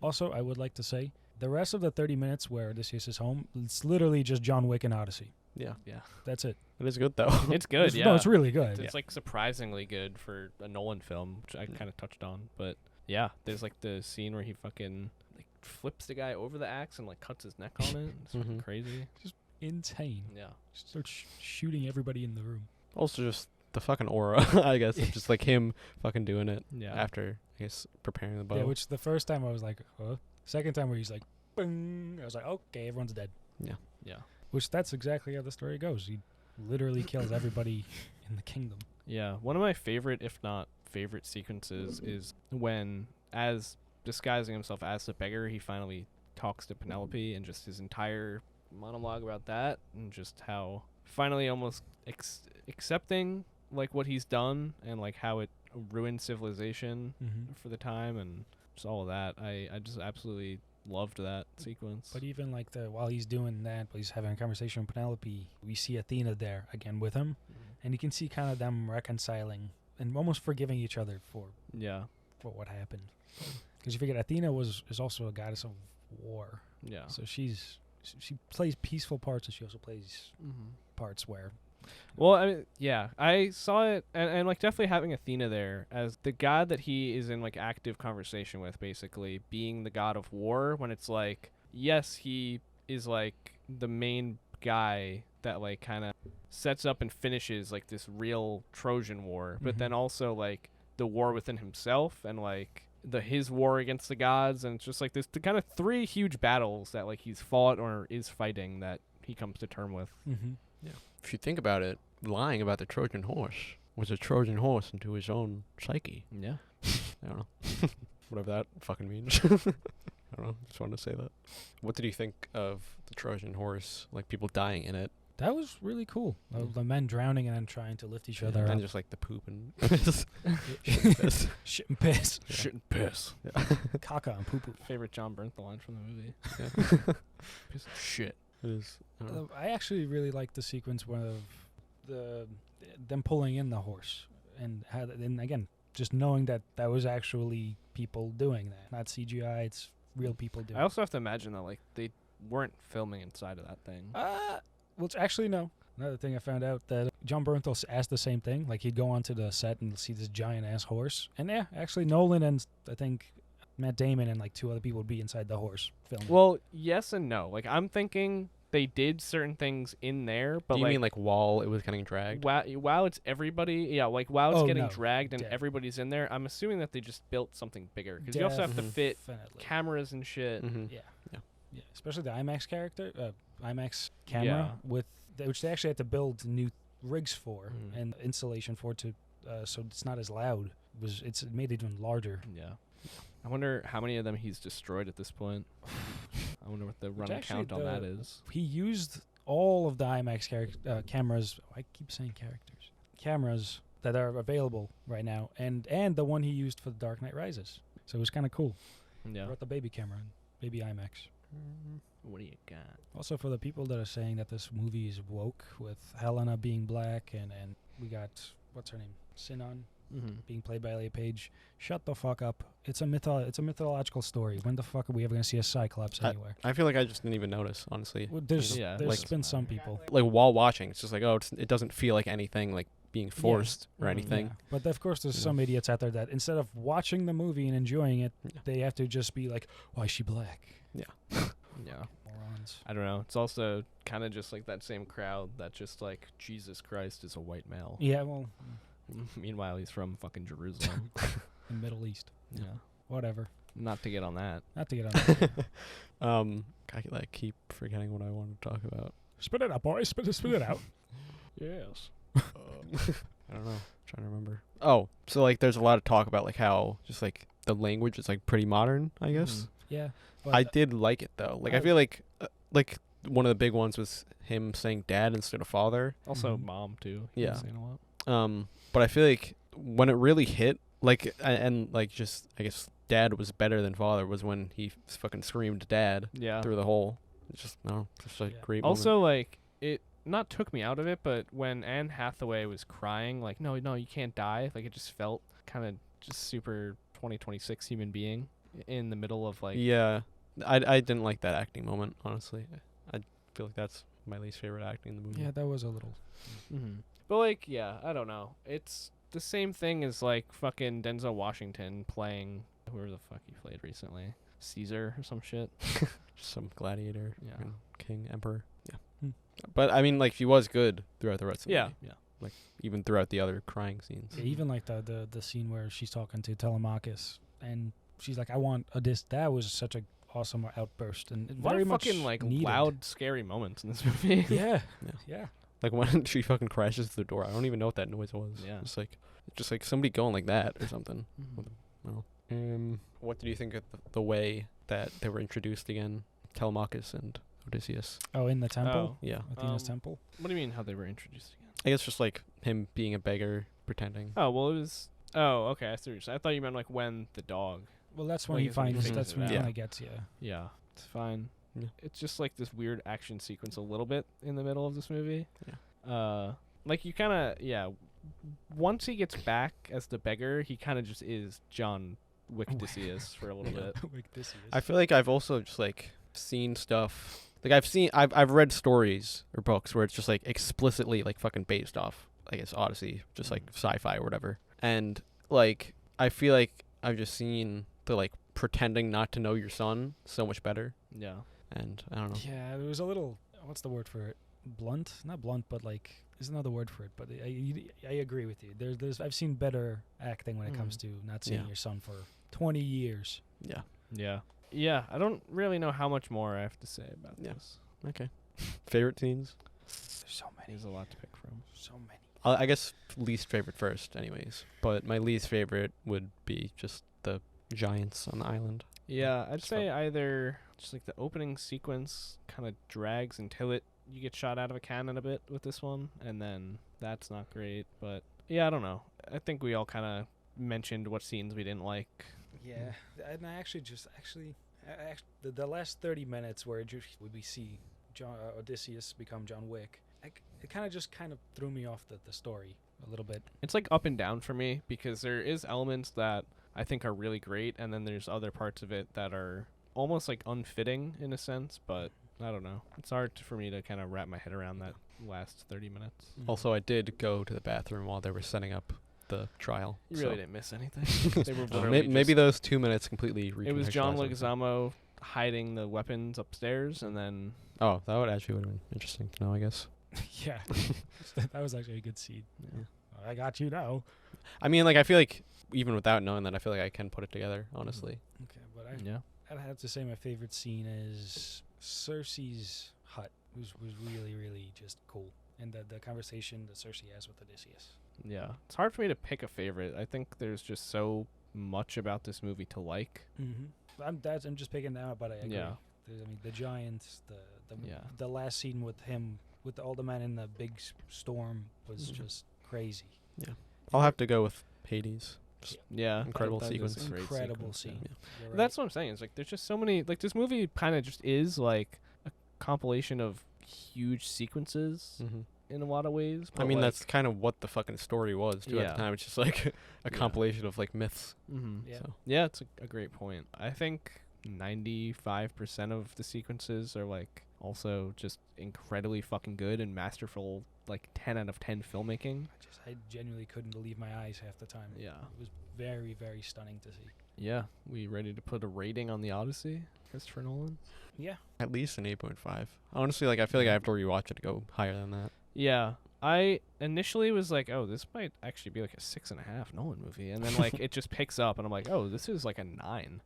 B: Also, I would like to say, the rest of the 30 minutes where Odysseus is home, it's literally just John Wick and Odyssey.
C: Yeah.
A: Yeah.
B: That's it.
C: It is good though.
A: It's good.
B: It's,
A: Yeah.
B: No, it's really good.
A: It's like surprisingly good for a Nolan film, which I kind of touched on. But yeah, there's like the scene where he fucking like flips the guy over the axe and like cuts his neck on it. It's fucking
C: Mhm.
A: crazy.
B: Insane.
A: Yeah.
B: Starts shooting everybody in the room.
C: Also, just the fucking aura. I guess it's just like him fucking doing it
A: Yeah.
C: after I guess preparing the bow.
B: Yeah, which the first time I was like, huh? Second time where he's like, bing, I was like, okay, everyone's dead.
C: yeah.
A: Yeah.
B: Which that's exactly how the story goes. He literally kills everybody in the kingdom.
A: Yeah. One of my favorite, if not favorite, sequences is when, as disguising himself as the beggar, he finally talks to Penelope and just his entire monologue about that and just how finally almost accepting like what he's done and like how it ruined civilization
B: Mm-hmm.
A: for the time and just all of that. I just absolutely loved that sequence.
B: But even like while he's doing that, while he's having a conversation with Penelope, we see Athena there again with him, and you can see kind of them reconciling and almost forgiving each other for
A: Yeah.
B: what happened. Because you figure Athena is also a goddess of war,
A: Yeah.
B: so she plays peaceful parts, and she also plays
A: Mm-hmm.
B: parts where
A: Well, I mean, yeah, I saw it, and like definitely having Athena there as the god that he is in like active conversation with, basically being the god of war. When it's like, yes, he is like the main guy that like kind of sets up and finishes like this real Trojan War, but then
B: Mhm.
A: also like the war within himself and like his war against the gods, and it's just like this the kind of three huge battles that like he's fought or is fighting that he comes to term with.
B: mm-hmm.
C: If you think about it, lying about the Trojan horse was a Trojan horse into his own psyche.
A: Yeah.
C: I don't know. Whatever that fucking means. I don't know. Just wanted to say that. What did you think of the Trojan horse? Like people dying in it.
B: That was really cool. The men drowning and then trying to lift each other
C: And
B: up.
C: just like the poop and
B: Shit and piss.
C: Yeah.
A: Shit and piss.
B: Caca and poo poo.
A: Favorite John Bernthal line from the movie.
C: Yeah.
A: Piss of shit.
C: It is. I don't know.
B: I actually really like the sequence of them pulling in the horse and and again just knowing that was actually people doing that, not CGI. It's real people doing.
A: I also have to imagine that like they weren't filming inside of that thing.
B: Well, it's actually no. Another thing I found out that John Bernthal asked the same thing. Like he'd go onto the set and see this giant ass horse, and yeah, actually Nolan and I think Matt Damon and like 2 other people would be inside the horse filming.
A: Well, yes and no. Like I'm thinking they did certain things in there, but
C: Do you
A: like
C: mean like while it was getting dragged?
A: while it's everybody, yeah, like while it's
B: Oh,
A: getting
B: no.
A: dragged and
B: Yeah.
A: everybody's in there, I'm assuming that they just built something bigger because you also have to
C: Mhm.
A: fit
B: Definitely.
A: cameras and shit.
C: Mm-hmm.
B: Yeah, especially the IMAX IMAX camera which they actually had to build new rigs for
A: Mhm.
B: and insulation for to so it's not as loud. It made it even larger.
A: Yeah. I wonder how many of them he's destroyed at this point. I wonder what the running
B: actually
A: count on that is.
B: He used all of the IMAX cameras. I keep saying characters. Cameras that are available right now, and the one he used for The Dark Knight Rises. So it was kind of cool.
A: Yeah.
B: Brought the baby camera, in, baby IMAX.
A: What do you got?
B: Also, for the people that are saying that this movie is woke with Helena being black and we got what's her name, Sinon. being played by Elliot Page. Shut the fuck up. It's a mythological story. When the fuck are we ever going to see a Cyclops anywhere?
C: I feel like I just didn't even notice, honestly.
B: Well, there's
C: like-
B: been some people.
C: Like while watching, it's just like, it doesn't feel like anything like being forced or anything.
B: Yeah. But of course, there's
C: Yeah.
B: some idiots out there that instead of watching the movie and enjoying it,
C: Yeah.
B: they have to just be like, why is she black?
A: Yeah.
B: Morons.
A: I don't know. It's also kind of just like that same crowd that just like, Jesus Christ is a white male.
B: Yeah, well,
A: Meanwhile, he's from fucking Jerusalem.
B: the Middle East.
A: Yeah.
B: Whatever.
A: Not to get on that.
B: Not to get on that.
C: I like keep forgetting what I want to talk about.
B: Spit it out, boys. Spit it out.
A: Yes.
C: I don't know. I'm trying to remember. Oh, so like there's a lot of talk about like how just like the language is like pretty modern, I guess.
B: Yeah.
C: I did like it though. Like I feel like one of the big ones was him saying dad instead of father.
A: Also,
B: Mhm.
A: mom too. He
C: Yeah.
A: was saying a lot.
C: But I feel like when it really hit, like and like just I guess dad was better than father was when he fucking screamed dad
A: Yeah.
C: through the hole. It's just just a
B: Yeah.
C: great.
A: Also, like it not took me out of it, but when Anne Hathaway was crying, like no, you can't die. Like it just felt kind of just super 2026 human being in the middle of like.
C: Yeah, I didn't like that acting moment, honestly. I feel like that's my least favorite acting in the movie.
B: Yeah, that was a little.
A: Mm-hmm. But like, yeah, I don't know. It's the same thing as like fucking Denzel Washington playing whoever the fuck he played recently, Caesar or some shit.
C: Some gladiator,
A: Yeah.
C: fucking king, emperor. Yeah.
B: Hmm.
C: But I mean, like he was good throughout the rest of the
A: Yeah,
C: movie.
A: yeah.
C: Even throughout the other crying scenes.
B: Yeah, even like the scene where she's talking to Telemachus and she's like, "I want a disc." That was such a awesome outburst and
A: What
B: very
A: a
B: much
A: fucking like
B: needed.
A: loud, scary moments in this movie.
B: Yeah.
C: Yeah.
B: Yeah.
C: Like when she fucking crashes through the door. I don't even know what that noise was.
A: Yeah.
C: It's just like somebody going like that or something.
A: Mhm.
C: What did you think of the way that they were introduced again? Telemachus and Odysseus.
B: Oh, in the temple,
C: Yeah.
B: Athena's
A: Um,
B: temple.
A: What do you mean how they were introduced again?
C: I guess just like him being a beggar, pretending.
A: Oh well, it was. Oh okay, I see what you're saying. I thought you meant like when the dog.
B: Well, that's
A: well,
B: when
A: I
B: he
A: guess when he
B: finds.
A: figures
B: That's
A: it
B: when he
C: out.
B: kind of gets you.
A: Yeah, it's fine.
C: Yeah.
A: It's just like this weird action sequence a little bit in the middle of this movie.
C: Yeah.
A: Like you kind of once he gets back as the beggar, he kind of just is John Wick-Odysseus for a little bit.
C: I feel like I've also just like seen stuff. Like I've read stories or books where it's just like explicitly like fucking based off, I guess, Odyssey, just like sci-fi or whatever. And like I feel like I've just seen the like pretending not to know your son so much better.
A: Yeah.
C: And I don't know.
B: Yeah, there was a little. What's the word for it? Blunt? Not blunt, but like there's another word for it. But I agree with you. There's I've seen better acting when it comes to not seeing
C: Yeah.
B: your son for 20 years.
C: Yeah.
A: Yeah. Yeah. I don't really know how much more I have to say about
C: Yeah.
A: this.
C: Okay. Favorite scenes?
B: There's so many.
A: There's a lot to pick from.
B: So many.
C: I guess least favorite first, anyways. But my least favorite would be just the giants on the island.
A: Yeah, I'd
C: Just
A: say either just like the opening sequence kind of drags until you get shot out of a cannon a bit with this one, and then that's not great. But yeah, I don't know. I think we all kind of mentioned what scenes we didn't like.
B: Yeah, and I actually the last 30 minutes where we see Odysseus become John Wick, it kind of threw me off the story a little bit.
A: It's like up and down for me because there is elements that I think are really great, and then there's other parts of it that are almost like unfitting in a sense, but I don't know. It's hard for me to kind of wrap my head around that last 30 minutes.
C: Also, I did go to the bathroom while they were setting up the trial.
A: You really didn't miss anything. They were literally
C: maybe
A: just-
C: those 2 minutes completely
A: It was John
C: recontextualized everything.
A: Leguizamo hiding the weapons upstairs, and then
C: Oh, that would have been interesting to know, I guess.
B: Yeah, that was actually a good scene.
C: Yeah.
B: I got you now.
C: I mean, like, I feel like even without knowing that, I feel like I can put it together, honestly.
B: Okay, but
A: yeah.
B: I'd have to say my favorite scene is Circe's hut. Was really, really just cool. And the conversation that Circe has with Odysseus.
A: Yeah. It's hard for me to pick a favorite. I think there's just so much about this movie to like.
B: Mm-hmm. I'm just picking that up, but I agree.
A: Yeah.
B: The giants,
A: Yeah.
B: the last scene with him, with all the men in the big storm was
A: Mhm.
B: just crazy.
C: Yeah. I'll have to go with Hades.
A: Yeah.
C: Incredible
A: that is a
C: sequence.
A: great
B: Incredible
A: sequence, yeah.
B: scene.
C: Yeah.
B: You're right.
A: That's what I'm saying. It's like there's just so many. Like this movie kind of just is like a compilation of huge sequences
C: Mm-hmm.
A: in a lot of ways.
C: I
A: but,
C: mean,
A: like,
C: that's kind of what the fucking story was too at
A: Yeah.
C: the time. It's just like a
A: Yeah.
C: compilation of like myths.
A: Mm-hmm.
B: Yeah.
C: So.
A: Yeah, it's a great point. I think 95% of the sequences are like also just incredibly fucking good and masterful, like 10 out of 10 filmmaking.
B: I genuinely couldn't believe my eyes half the time.
A: Yeah.
B: It was very, very stunning to see.
A: Yeah. We ready to put a rating on the Odyssey, Christopher Nolan?
B: Yeah.
C: At least an 8.5. Honestly, like I feel like I have to rewatch it to go higher than that.
A: Yeah. I initially was like, oh, this might actually be like a 6.5 Nolan movie. And then like it just picks up and I'm like, oh, this is like a 9.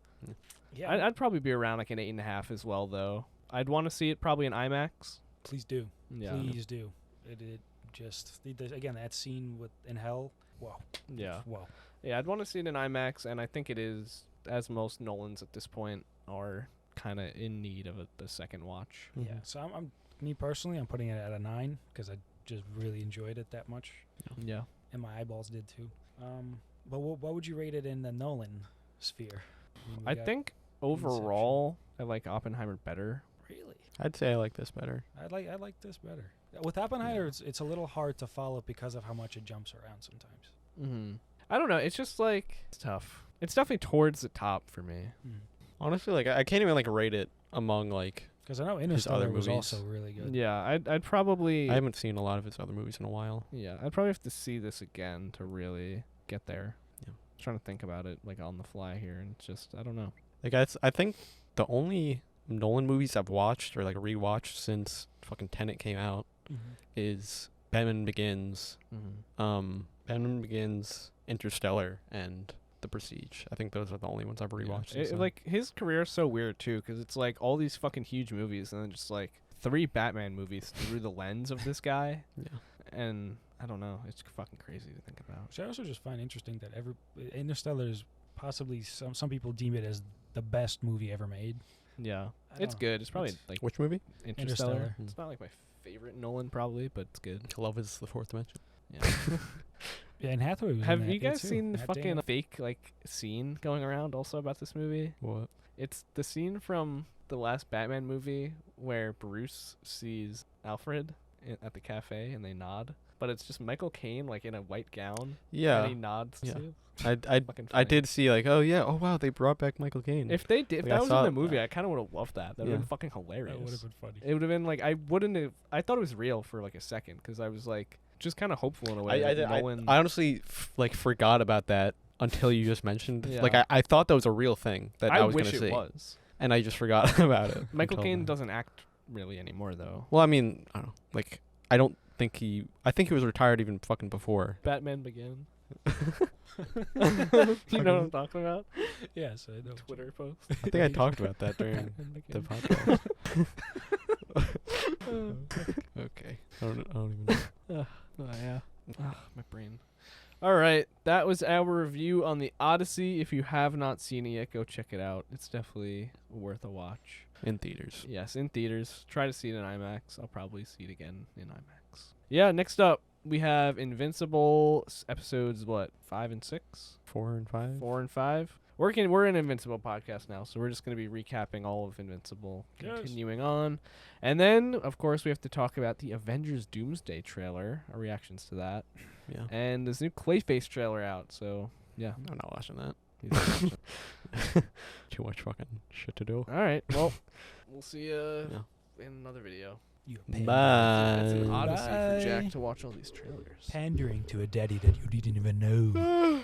B: Yeah.
A: I'd probably be around like an 8.5 as well, though. I'd want to see it probably in IMAX.
B: Please do.
A: Yeah.
B: Please do. It just again, that scene in hell. Wow.
A: Yeah.
B: Wow.
A: Yeah, I'd want to see it in IMAX, and I think it is, as most Nolans at this point are kind of in need of a second watch.
B: Yeah. So I'm me personally, I'm putting it at a 9 because I just really enjoyed it that much,
A: Yeah.
B: and my eyeballs did too. But what would you rate it in the Nolan sphere? mean, we
A: I
B: got
A: think overall, I like Oppenheimer better.
B: really.
C: I'd say I like this better.
B: I like this better. With Oppenheimer, it's a little hard to follow because of how much it jumps around sometimes.
A: Mm-hmm. I don't know. It's just like it's tough. It's definitely towards the top for me.
C: Honestly, like I can't even like rate it among like.
B: Because I know
C: other
B: Interstellar was
C: movies.
B: also really good.
A: Yeah, I'd probably.
C: I haven't seen a lot of his other movies in a while.
A: Yeah, I'd probably have to see this again to really get there.
C: Yeah.
A: Trying to think about it like on the fly here, and it's just I don't know.
C: Like I think the only Nolan movies I've watched or like rewatched since fucking Tenet came out is Batman Begins, Batman Begins, Interstellar, and The Prestige. I think those are the only ones I've rewatched. since then.
A: Like his career is so weird too, because it's like all these fucking huge movies, and then just like 3 Batman movies through the lens of this guy,
C: yeah.
A: and I don't know, it's fucking crazy to think about.
B: Which I also just find interesting that Interstellar is possibly some people deem it as the best movie ever made.
A: Yeah,
B: I don't
A: it's
B: know.
A: good. It's probably
B: It's-
A: like
C: Which movie?
A: Interstellar.
B: Interstellar.
A: It's not like my favorite Nolan probably, but it's good.
C: Love is the fourth dimension.
A: Yeah.
B: Yeah, and Hathaway was
A: Have
B: in
A: you
B: that
A: guys
B: too.
A: seen the
B: Matt
A: fucking
B: Damon.
A: fake like scene going around also about this movie?
C: What?
A: It's the scene from the last Batman movie where Bruce sees Alfred at the cafe and they nod, but it's just Michael Caine like in a white gown.
C: Yeah.
A: And he nods.
C: Yeah.
A: too.
C: I
A: Fucking
C: I
A: funny.
C: did see like, oh yeah, oh wow, they brought back Michael Caine.
A: If they did, if
C: Like,
A: that
C: I
A: was in
C: saw
A: the movie,
C: that.
A: I kind of would have loved that. That would
C: Yeah.
A: have been fucking hilarious.
B: That would have been funny.
A: It would have been like I wouldn't have. I thought it was real for like a second because I was like just kind of hopeful in a way. that Nolan,
C: I honestly like forgot about that until you just mentioned.
A: Yeah.
C: Like I thought that was a real thing that I was
A: wish
C: gonna
A: it
C: see,
A: was.
C: and I just forgot about it.
A: Michael
C: until
A: Caine
C: then.
A: doesn't act really anymore though.
C: Well, I mean, I don't know. Like I don't think he. I think he was retired even fucking before.
A: Batman Begins. You know what I'm talking about?
B: Yes, I know.
A: Twitter post.
C: I think I talked about that during the podcast. Okay. I don't even know.
A: Oh, yeah. My brain. All right. That was our review on the Odyssey. If you have not seen it yet, go check it out. It's definitely worth a watch.
C: In theaters.
A: Yes, in theaters. Try to see it in IMAX. I'll probably see it again in IMAX. Yeah, next up, we have Invincible episodes, 5 and 6?
C: 4 and 5.
A: 4 and 5. We're an Invincible podcast now, so we're just going to be recapping all of Invincible,
B: Yes.
A: continuing on. And then, of course, we have to talk about the Avengers Doomsday trailer, our reactions to that.
C: Yeah.
A: And this new Clayface trailer out, so yeah.
C: I'm not watching that.
A: You can watch it.
C: Too much fucking shit to do.
A: All right, well, we'll see you
C: Yeah.
A: in another video.
B: You
C: Bye.
A: It's an odyssey for
B: Bye.
A: Jack to watch all these trailers.
B: pandering to a daddy that you didn't even know.